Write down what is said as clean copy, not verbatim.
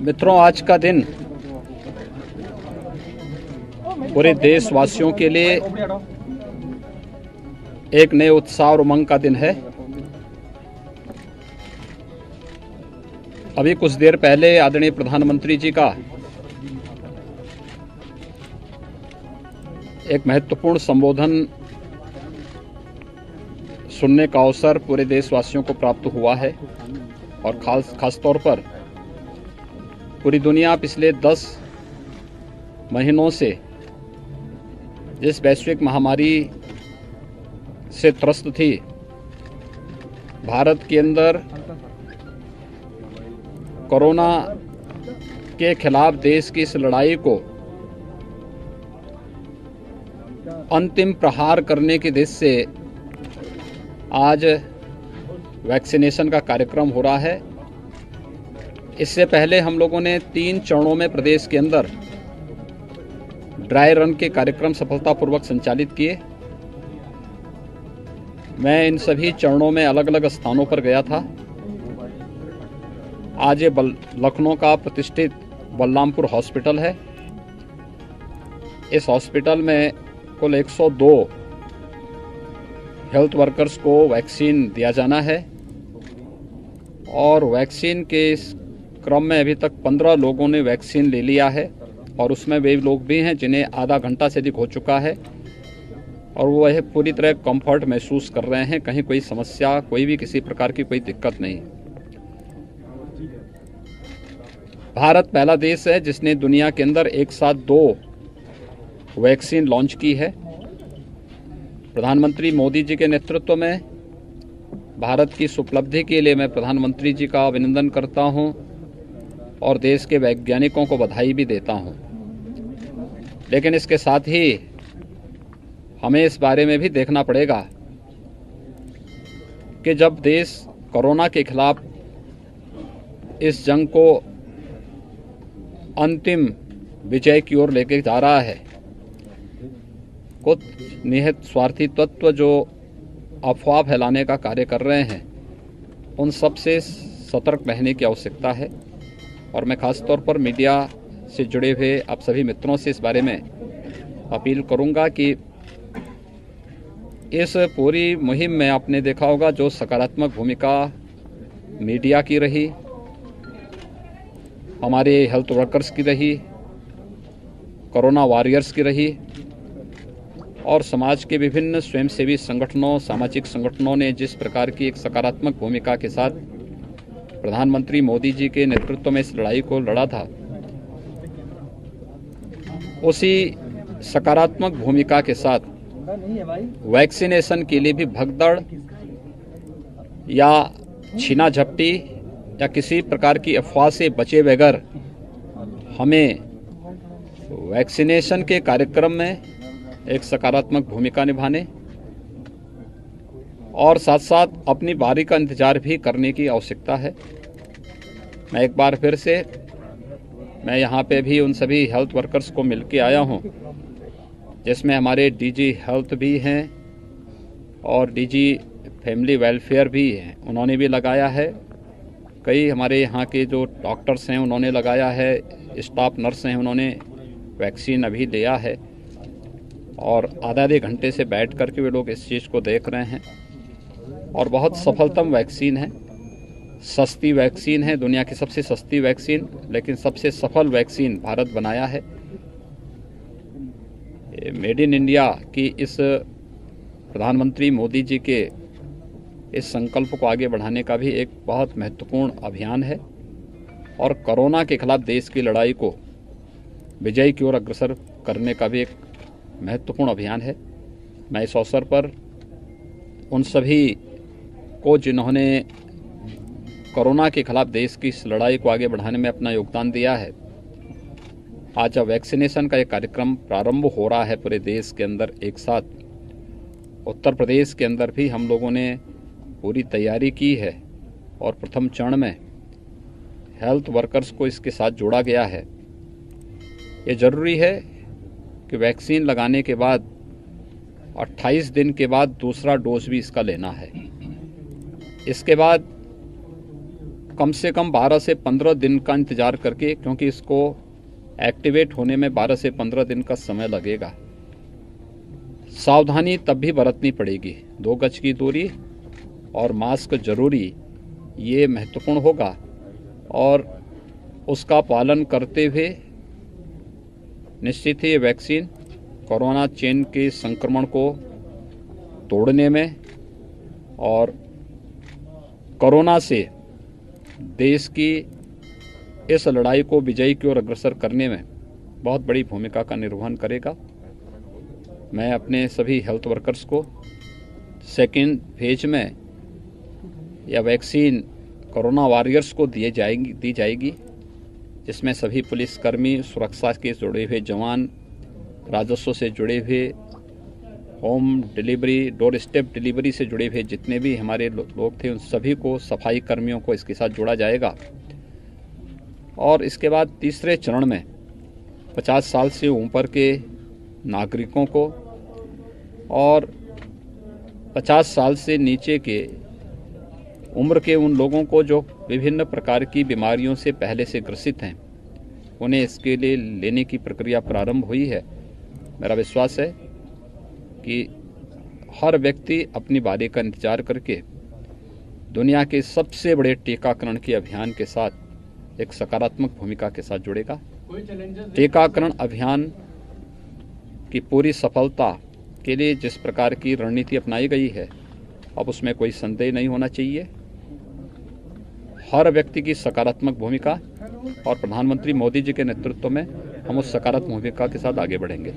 मित्रों, आज का दिन पूरे देशवासियों के लिए एक नए उत्साह और उमंग का दिन है। अभी कुछ देर पहले आदरणीय प्रधानमंत्री जी का एक महत्वपूर्ण संबोधन सुनने का अवसर पूरे देशवासियों को प्राप्त हुआ है और खास तौर पर पूरी दुनिया पिछले 10 महीनों से जिस वैश्विक महामारी से त्रस्त थी, भारत के अंदर कोरोना के खिलाफ देश की इस लड़ाई को अंतिम प्रहार करने की दिशा से आज वैक्सीनेशन का कार्यक्रम हो रहा है। इससे पहले हम लोगों ने 3 चरणों में प्रदेश के अंदर ड्राई रन के कार्यक्रम सफलतापूर्वक संचालित किए। मैं इन सभी चरणों में अलग अलग स्थानों पर गया था। आज ये लखनऊ का प्रतिष्ठित बलरामपुर हॉस्पिटल है। इस हॉस्पिटल में कुल 102 हेल्थ वर्कर्स को वैक्सीन दिया जाना है और वैक्सीन के इस क्रम में अभी तक 15 लोगों ने वैक्सीन ले लिया है और उसमें वे लोग भी हैं जिन्हें आधा घंटा से अधिक हो चुका है और वो यह पूरी तरह कंफर्ट महसूस कर रहे हैं। कहीं कोई समस्या, कोई भी किसी प्रकार की कोई दिक्कत नहीं। भारत पहला देश है जिसने दुनिया के अंदर एक साथ 2 वैक्सीन लॉन्च की है। प्रधानमंत्री मोदी जी के नेतृत्व में भारत की इस उपलब्धि के लिए मैं प्रधानमंत्री जी का अभिनंदन करता हूं और देश के वैज्ञानिकों को बधाई भी देता हूं। लेकिन इसके साथ ही हमें इस बारे में भी देखना पड़ेगा कि जब देश कोरोना के खिलाफ इस जंग को अंतिम विजय की ओर लेके जा रहा है, कुछ निहित स्वार्थी तत्व जो अफवाह फैलाने का कार्य कर रहे हैं, उन सब से सतर्क रहने की आवश्यकता है। और मैं खास तौर पर मीडिया से जुड़े हुए आप सभी मित्रों से इस बारे में अपील करूंगा कि इस पूरी मुहिम में आपने देखा होगा जो सकारात्मक भूमिका मीडिया की रही, हमारे हेल्थ वर्कर्स की रही, कोरोना वॉरियर्स की रही और समाज के विभिन्न स्वयंसेवी संगठनों, सामाजिक संगठनों ने जिस प्रकार की एक सकारात्मक भूमिका के साथ प्रधानमंत्री मोदी जी के नेतृत्व में इस लड़ाई को लड़ा था, उसी सकारात्मक भूमिका के साथ वैक्सीनेशन के लिए भी भगदड़ या छीना झपटी या किसी प्रकार की अफवाह से बचे बगैर हमें वैक्सीनेशन के कार्यक्रम में एक सकारात्मक भूमिका निभाने और साथ साथ अपनी बारी का इंतजार भी करने की आवश्यकता है। मैं एक बार फिर से मैं यहाँ पे भी उन सभी हेल्थ वर्कर्स को मिल के आया हूँ, जिसमें हमारे डीजी हेल्थ भी हैं और डीजी फैमिली वेलफेयर भी हैं, उन्होंने भी लगाया है। कई हमारे यहाँ के जो डॉक्टर्स हैं उन्होंने लगाया है, स्टाफ नर्स हैं उन्होंने वैक्सीन अभी लिया है और आधे घंटे से बैठ करके वे लोग इस चीज़ को देख रहे हैं और बहुत सफलतम वैक्सीन है, सस्ती वैक्सीन है, दुनिया की सबसे सस्ती वैक्सीन, लेकिन सबसे सफल वैक्सीन भारत बनाया है। मेड इन इंडिया की इस प्रधानमंत्री मोदी जी के इस संकल्प को आगे बढ़ाने का भी एक बहुत महत्वपूर्ण अभियान है और कोरोना के खिलाफ देश की लड़ाई को विजय की ओर अग्रसर करने का भी एक महत्वपूर्ण अभियान है। मैं इस अवसर पर उन सभी को जिन्होंने कोरोना के खिलाफ देश की इस लड़ाई को आगे बढ़ाने में अपना योगदान दिया है, आज जब वैक्सीनेशन का एक कार्यक्रम प्रारंभ हो रहा है पूरे देश के अंदर एक साथ, उत्तर प्रदेश के अंदर भी हम लोगों ने पूरी तैयारी की है और प्रथम चरण में हेल्थ वर्कर्स को इसके साथ जोड़ा गया है। ये ज़रूरी है कि वैक्सीन लगाने के बाद 28 दिन के बाद दूसरा डोज भी इसका लेना है। इसके बाद कम से कम 12 से 15 दिन का इंतज़ार करके, क्योंकि इसको एक्टिवेट होने में 12 से 15 दिन का समय लगेगा। सावधानी तब भी बरतनी पड़ेगी, 2 गज की दूरी और मास्क जरूरी, ये महत्वपूर्ण होगा और उसका पालन करते हुए निश्चित ही ये वैक्सीन कोरोना चेन के संक्रमण को तोड़ने में और कोरोना से देश की इस लड़ाई को विजयी की ओर अग्रसर करने में बहुत बड़ी भूमिका का निर्वहन करेगा। मैं अपने सभी हेल्थ वर्कर्स को सेकेंड फेज में यह वैक्सीन कोरोना वॉरियर्स को दी जाएगी, जिसमें सभी पुलिसकर्मी, सुरक्षा के जुड़े हुए जवान, राजस्व से जुड़े हुए, home delivery, door step delivery से जुड़े हुए जितने भी हमारे लोग थे, उन सभी को, सफाई कर्मियों को इसके साथ जोड़ा जाएगा। और इसके बाद तीसरे चरण में 50 साल से ऊपर के नागरिकों को और 50 साल से नीचे के उम्र के उन लोगों को जो विभिन्न प्रकार की बीमारियों से पहले से ग्रसित हैं, उन्हें इसके लिए लेने की प्रक्रिया प्रारंभ हुई है। मेरा विश्वास है कि हर व्यक्ति अपनी बारी का इंतजार करके दुनिया के सबसे बड़े टीकाकरण के अभियान के साथ एक सकारात्मक भूमिका के साथ जुड़ेगा। टीकाकरण अभियान की पूरी सफलता के लिए जिस प्रकार की रणनीति अपनाई गई है, अब उसमें कोई संदेह नहीं होना चाहिए। हर व्यक्ति की सकारात्मक भूमिका और प्रधानमंत्री मोदी जी के नेतृत्व में हम उस सकारात्मक भूमिका के साथ आगे बढ़ेंगे।